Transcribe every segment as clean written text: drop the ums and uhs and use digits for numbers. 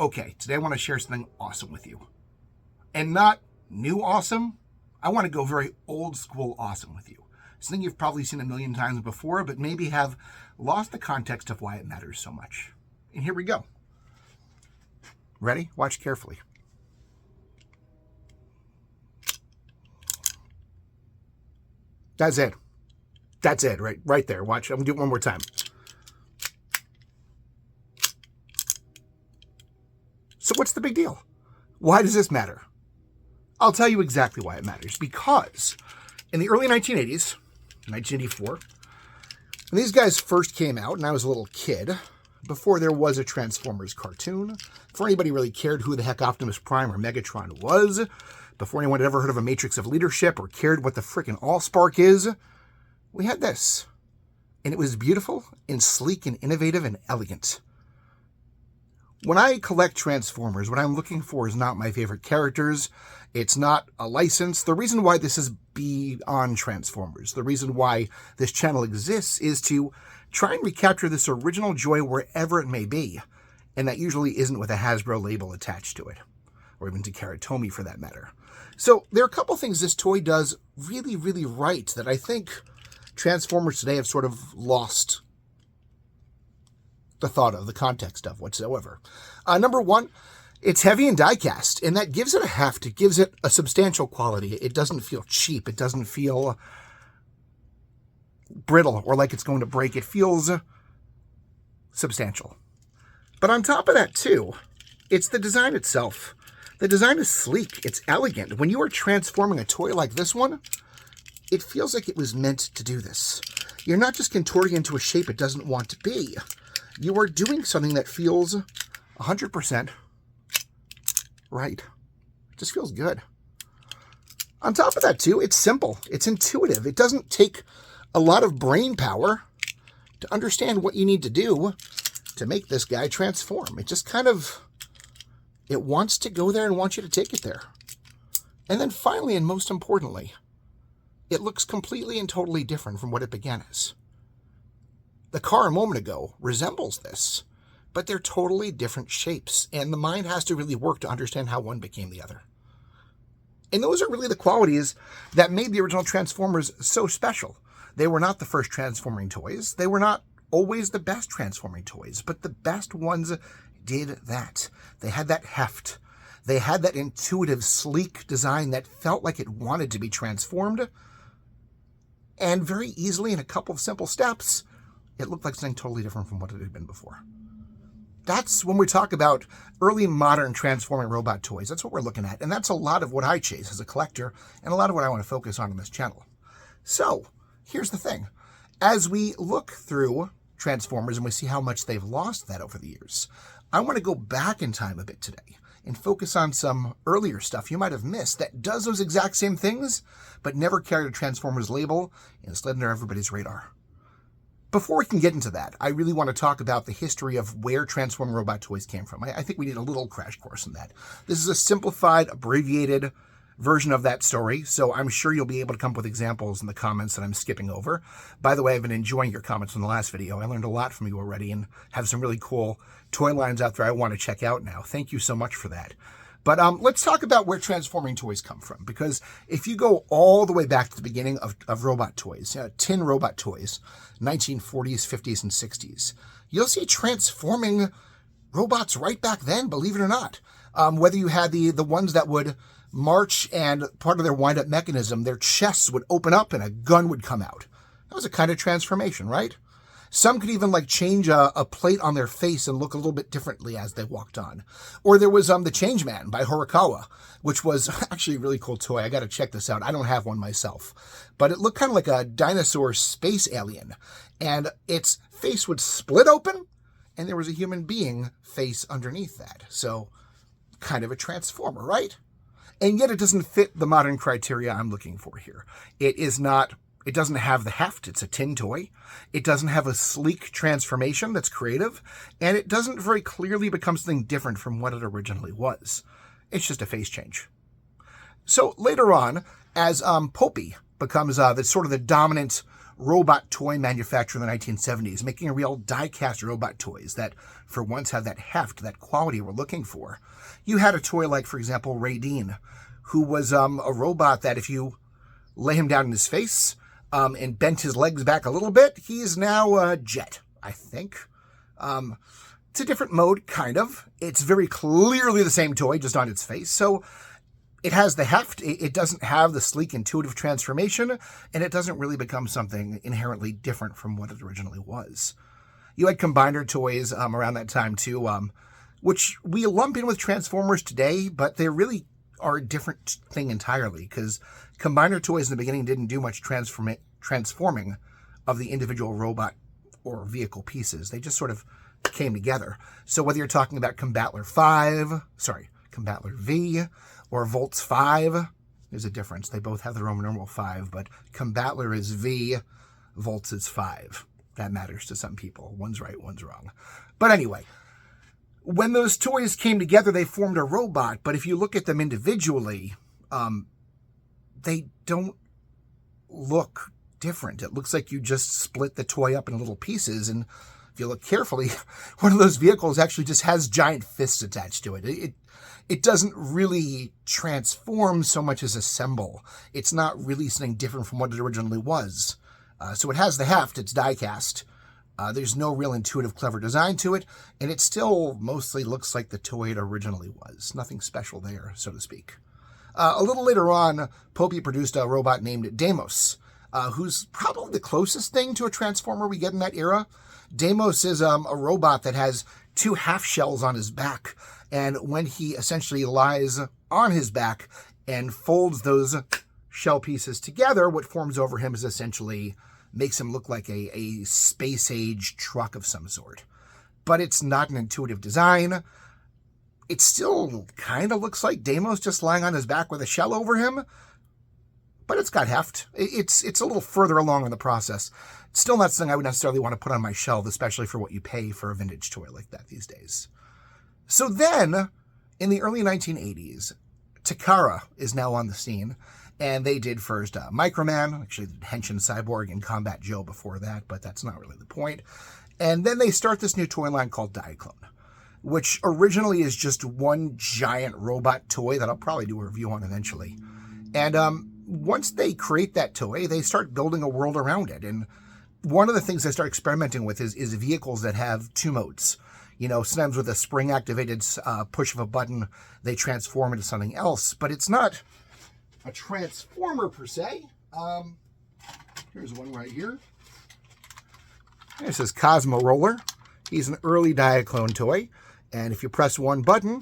Okay, today I want to share something awesome with you. And not new awesome. I want to go very old school awesome with you. Something you've probably seen a million times before, but maybe have lost the context of why it matters so much. And here we go. Ready? Watch carefully. That's it. That's it, right there. Watch. I'm going to do it one more time. So what's the big deal? Why does this matter? I'll tell you exactly why it matters. Because in the early 1980s, 1984, when these guys first came out, and I was a little kid, before there was a Transformers cartoon, before anybody really cared who the heck Optimus Prime or Megatron was, before anyone had ever heard of a Matrix of Leadership or cared what the frickin' Allspark is, we had this. And it was beautiful and sleek and innovative and elegant. When I collect Transformers, what I'm looking for is not my favorite characters. It's not a license. The reason why this is beyond Transformers, the reason why this channel exists is to try and recapture this original joy wherever it may be. And that usually isn't with a Hasbro label attached to it, or even to Karatomi for that matter. So there are a couple things this toy does really, really right that I think Transformers today have sort of lost the thought of, the context of whatsoever. Number one, it's heavy and die-cast, and that gives it a heft. It gives it a substantial quality. It doesn't feel cheap. It doesn't feel brittle or like it's going to break. It feels substantial. But on top of that, too, it's the design itself. The design is sleek. It's elegant. When you are transforming a toy like this one, it feels like it was meant to do this. You're not just contorting into a shape it doesn't want to be. You are doing something that feels 100% right. It just feels good. On top of that, too, it's simple. It's intuitive. It doesn't take a lot of brain power to understand what you need to do to make this guy transform. It just kind of, it wants to go there and wants you to take it there. And then finally, and most importantly, it looks completely and totally different from what it began as. The car a moment ago resembles this, but they're totally different shapes, and the mind has to really work to understand how one became the other. And those are really the qualities that made the original Transformers so special. They were not the first transforming toys. They were not always the best transforming toys, but the best ones did that. They had that heft. They had that intuitive, sleek design that felt like it wanted to be transformed, and very easily, in a couple of simple steps, it looked like something totally different from what it had been before. That's when we talk about early modern transforming robot toys. That's what we're looking at. And that's a lot of what I chase as a collector and a lot of what I want to focus on this channel. So here's the thing. As we look through Transformers and we see how much they've lost that over the years, I want to go back in time a bit today and focus on some earlier stuff you might have missed that does those exact same things, but never carried a Transformers label and slid under everybody's radar. Before we can get into that, I really want to talk about the history of where transforming robot toys came from. I think we need a little crash course in that. This is a simplified, abbreviated version of that story, so I'm sure you'll be able to come up with examples in the comments that I'm skipping over. By the way, I've been enjoying your comments from the last video. I learned a lot from you already and have some really cool toy lines out there I want to check out now. Thank you so much for that. But let's talk about where transforming toys come from, because if you go all the way back to the beginning of robot toys, tin robot toys, 1940s, 50s, and 60s, you'll see transforming robots right back then, believe it or not. Whether you had the ones that would march and part of their wind-up mechanism, their chests would open up and a gun would come out. That was a kind of transformation, right? Some could even change a plate on their face and look a little bit differently as they walked on. Or there was the Changeman by Horikawa, which was actually a really cool toy. I got to check this out. I don't have one myself. But it looked kind of like a dinosaur space alien. And its face would split open, and there was a human being face underneath that. So kind of a transformer, right? And yet it doesn't fit the modern criteria I'm looking for here. It doesn't have the heft. It's a tin toy. It doesn't have a sleek transformation that's creative. And it doesn't very clearly become something different from what it originally was. It's just a face change. So later on, as Popey becomes the sort of the dominant robot toy manufacturer in the 1970s, making real die-cast robot toys that, for once, have that heft, that quality we're looking for. You had a toy like, for example, Ray Dean, who was a robot that if you lay him down in his face and bent his legs back a little bit, he is now Jet, I think. It's a different mode, kind of. It's very clearly the same toy, just on its face. So it has the heft. It doesn't have the sleek, intuitive transformation, and it doesn't really become something inherently different from what it originally was. You had combiner toys around that time, too, which we lump in with Transformers today, but they really are a different thing entirely, because combiner toys in the beginning didn't do much transforming of the individual robot or vehicle pieces. They just sort of came together. So whether you're talking about Combattler V or Volts 5, there's a difference. They both have the Roman numeral 5, but Combattler is V, Volts is 5. That matters to some people. One's right, one's wrong. But anyway, when those toys came together, they formed a robot, but if you look at them individually, they don't look different. It looks like you just split the toy up in little pieces, and if you look carefully, one of those vehicles actually just has giant fists attached to it. It doesn't really transform so much as assemble. It's not really something different from what it originally was. So it has the heft, it's die-cast. There's no real intuitive, clever design to it, and it still mostly looks like the toy it originally was. Nothing special there, so to speak. A little later on, Popey produced a robot named Deimos, who's probably the closest thing to a Transformer we get in that era. Deimos is a robot that has two half shells on his back, and when he essentially lies on his back and folds those shell pieces together, what forms over him is essentially makes him look like a space-age truck of some sort. But it's not an intuitive design. It still kind of looks like Deimos just lying on his back with a shell over him, but it's got heft. It's a little further along in the process. It's still not something I would necessarily want to put on my shelf, especially for what you pay for a vintage toy like that these days. So then, in the early 1980s, Takara is now on the scene, and they did first Microman, actually Henshin Cyborg and Combat Joe before that, but that's not really the point. And then they start this new toy line called Diaclone, which originally is just one giant robot toy that I'll probably do a review on eventually. And once they create that toy, they start building a world around it. And one of the things they start experimenting with is vehicles that have two modes. You know, sometimes with a spring-activated push of a button, they transform into something else. But it's not a transformer, per se. Here's one right here. This is Cosmo Roller. He's an early Diaclone toy. And if you press one button,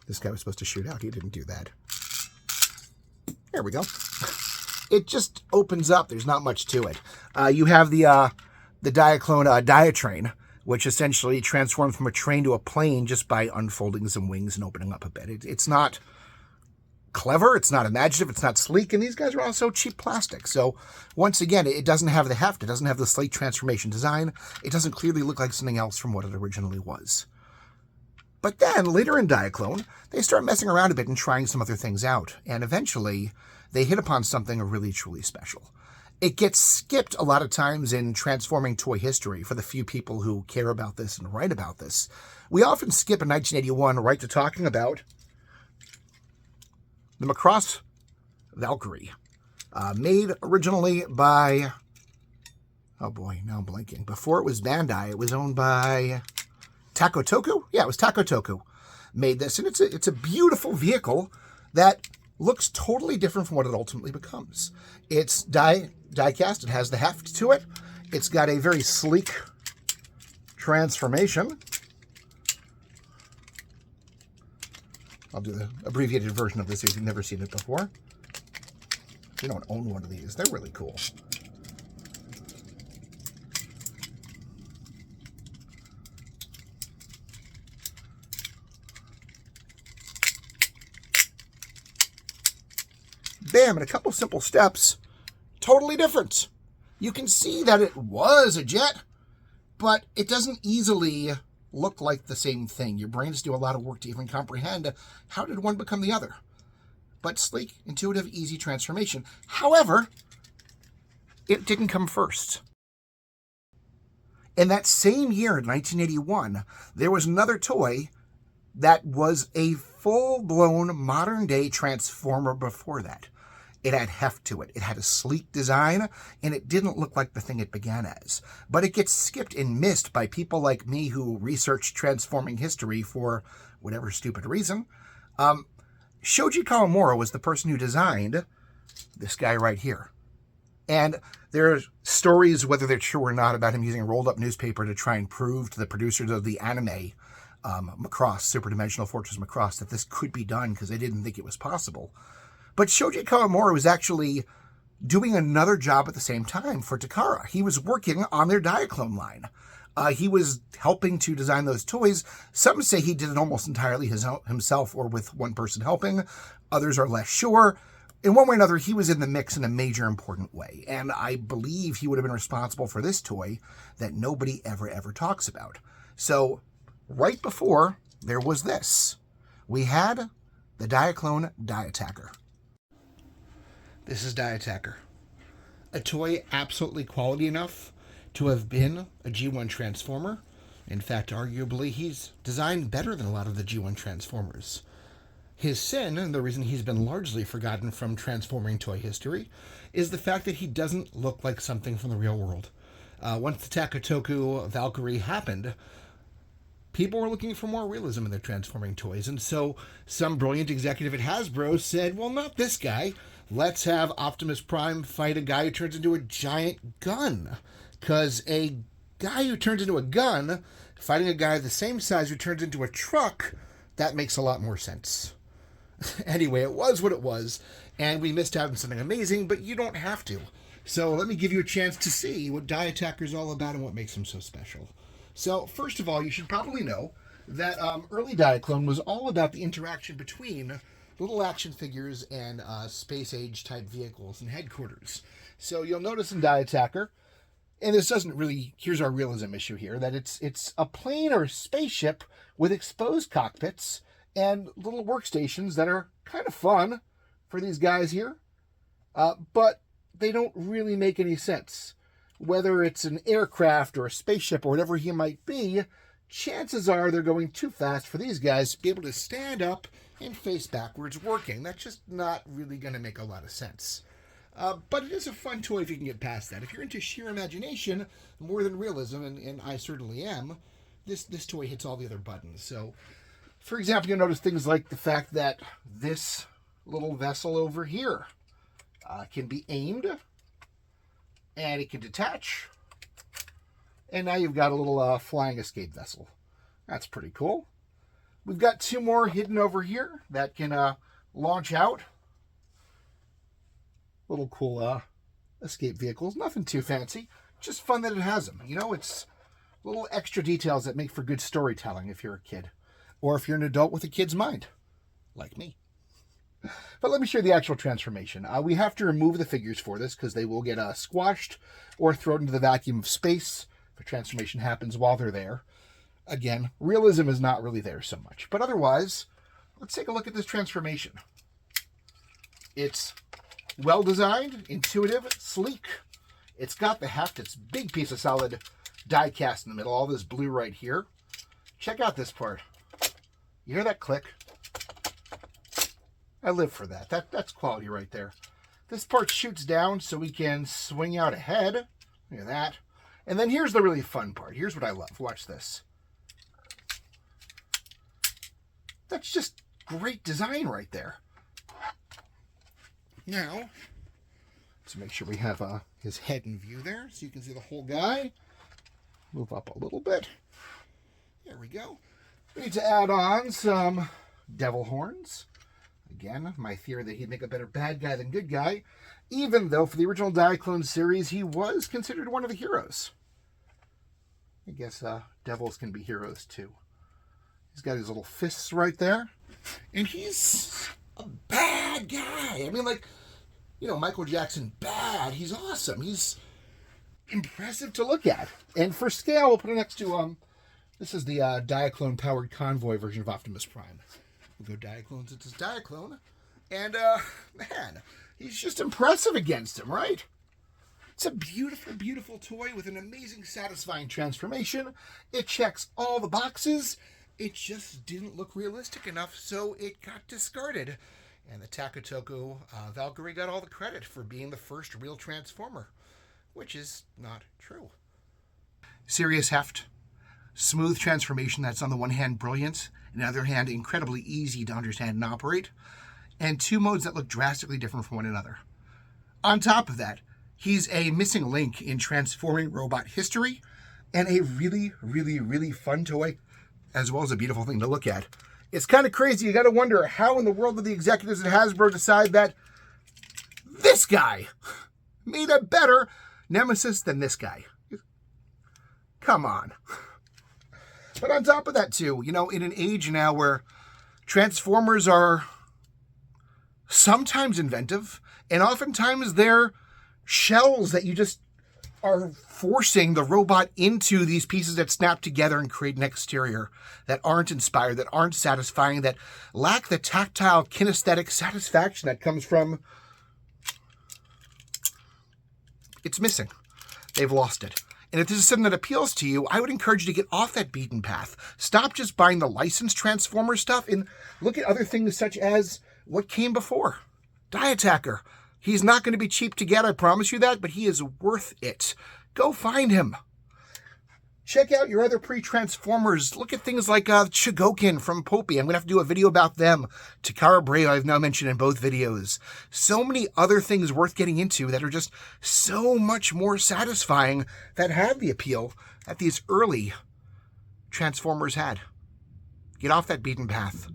this guy was supposed to shoot out. He didn't do that. There we go. It just opens up. There's not much to it. You have the Diaclone Diatrain, which essentially transforms from a train to a plane just by unfolding some wings and opening up a bit. It's not clever, it's not imaginative, it's not sleek, and these guys are also cheap plastic. So once again, it doesn't have the heft, it doesn't have the slate transformation design, it doesn't clearly look like something else from what it originally was. But then, later in Diaclone, they start messing around a bit and trying some other things out, and eventually they hit upon something really, truly special. It gets skipped a lot of times in transforming toy history for the few people who care about this and write about this. We often skip in 1981 right to talking about the Macross Valkyrie, made originally by, oh boy, now I'm blanking. Before it was Bandai, it was owned by Takotoku? Yeah, it was Takotoku made this, and it's a beautiful vehicle that looks totally different from what it ultimately becomes. It's die-cast, it has the heft to it, it's got a very sleek transformation. I'll do the abbreviated version of this if you've never seen it before. If you don't own one of these, they're really cool. Bam, in a couple simple steps, totally different. You can see that it was a jet, but it doesn't easily look like the same thing. Your brains do a lot of work to even comprehend how did one become the other. but sleek, intuitive, easy transformation. However, it didn't come first. In that same year, in 1981, there was another toy that was a full-blown modern-day Transformer before that. It had heft to it. It had a sleek design, and it didn't look like the thing it began as. But it gets skipped and missed by people like me who research transforming history for whatever stupid reason. Shoji Kawamura was the person who designed this guy right here. And there are stories, whether they're true or not, about him using a rolled-up newspaper to try and prove to the producers of the anime, Macross, Super Dimensional Fortress Macross, that this could be done because they didn't think it was possible. But Shoji Kawamura was actually doing another job at the same time for Takara. He was working on their Diaclone line. He was helping to design those toys. Some say he did it almost entirely himself or with one person helping. Others are less sure. In one way or another, he was in the mix in a major important way. And I believe he would have been responsible for this toy that nobody ever talks about. So right before there was this, we had the Diaclone Diattacker. This is Diattacker, a toy absolutely quality enough to have been a G1 Transformer. In fact, arguably, he's designed better than a lot of the G1 Transformers. His sin, and the reason he's been largely forgotten from transforming toy history, is the fact that he doesn't look like something from the real world. Once the Takatoku Valkyrie happened, people were looking for more realism in their transforming toys, and so some brilliant executive at Hasbro said, well, not this guy. Let's have Optimus Prime fight a guy who turns into a giant gun. Because a guy who turns into a gun fighting a guy the same size who turns into a truck, that makes a lot more sense. Anyway, it was what it was, and we missed out on something amazing, but you don't have to. So let me give you a chance to see what Diattacker is all about and what makes him so special. So first of all, you should probably know that early Diaclone was all about the interaction between little action figures and space-age type vehicles and headquarters. So you'll notice in Diattacker, and this doesn't really, here's our realism issue here, that it's a plane or a spaceship with exposed cockpits and little workstations that are kind of fun for these guys here, but they don't really make any sense. Whether it's an aircraft or a spaceship or whatever he might be, chances are they're going too fast for these guys to be able to stand up and face backwards working. That's just not really going to make a lot of sense. But it is a fun toy if you can get past that. If you're into sheer imagination more than realism, and I certainly am, this toy hits all the other buttons. So, for example, you'll notice things like the fact that this little vessel over here can be aimed, and it can detach. And now you've got a little flying escape vessel. That's pretty cool. We've got two more hidden over here that can launch out. Little cool escape vehicles. Nothing too fancy. Just fun that it has them. You know, it's little extra details that make for good storytelling if you're a kid. Or if you're an adult with a kid's mind. Like me. But let me show you the actual transformation. We have to remove the figures for this because they will get squashed or thrown into the vacuum of space if a transformation happens while they're there. Again, realism is not really there so much. But otherwise, let's take a look at this transformation. It's well designed, intuitive, sleek. It's got the heft. It's a big piece of solid die cast in the middle. All this blue right here. Check out this part. You hear that click? I live for that. That's quality right there. This part shoots down so we can swing out ahead. Look at that. And then here's the really fun part. Here's what I love. Watch this. That's just great design right there. Now, let's make sure we have his head in view there so you can see the whole guy. Move up a little bit. There we go. We need to add on some devil horns. Again, my theory that he'd make a better bad guy than good guy, even though for the original Diaclone series, he was considered one of the heroes. I guess devils can be heroes too. He's got his little fists right there. And he's a bad guy. I mean, like, you know, Michael Jackson, bad. He's awesome. He's impressive to look at. And for scale, we'll put it next to, this is the Diaclone-powered convoy version of Optimus Prime. We'll go Diaclone since it's Diaclone. And, man, he's just impressive against him, right? It's a beautiful, beautiful toy with an amazing, satisfying transformation. It checks all the boxes. It just didn't look realistic enough, so it got discarded. And the Takatoku Valkyrie got all the credit for being the first real Transformer, which is not true. Serious heft. Smooth transformation that's on the one hand brilliant, and on the other hand incredibly easy to understand and operate. And two modes that look drastically different from one another. On top of that, he's a missing link in transforming robot history, and a really, really, really fun toy, as well as a beautiful thing to look at. It's kind of crazy. You got to wonder how in the world did the executives at Hasbro decide that this guy made a better Nemesis than this guy. Come on. But on top of that too, you know, in an age now where Transformers are sometimes inventive, and oftentimes they're shells that you just are forcing the robot into these pieces that snap together and create an exterior that aren't inspired, that aren't satisfying, that lack the tactile kinesthetic satisfaction that comes from... It's missing. They've lost it. And if this is something that appeals to you, I would encourage you to get off that beaten path. Stop just buying the licensed Transformer stuff and look at other things such as what came before. Diattacker. He's not going to be cheap to get, I promise you that, but he is worth it. Go find him. Check out your other pre-Transformers. Look at things like Chigokin from Popey. I'm going to have to do a video about them. Takara Brave I've now mentioned in both videos. So many other things worth getting into that are just so much more satisfying that have the appeal that these early Transformers had. Get off that beaten path.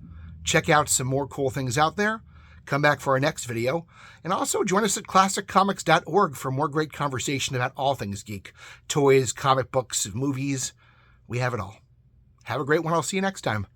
Check out some more cool things out there. Come back for our next video. And also join us at classiccomics.org for more great conversation about all things geek. Toys, comic books, movies. We have it all. Have a great one. I'll see you next time.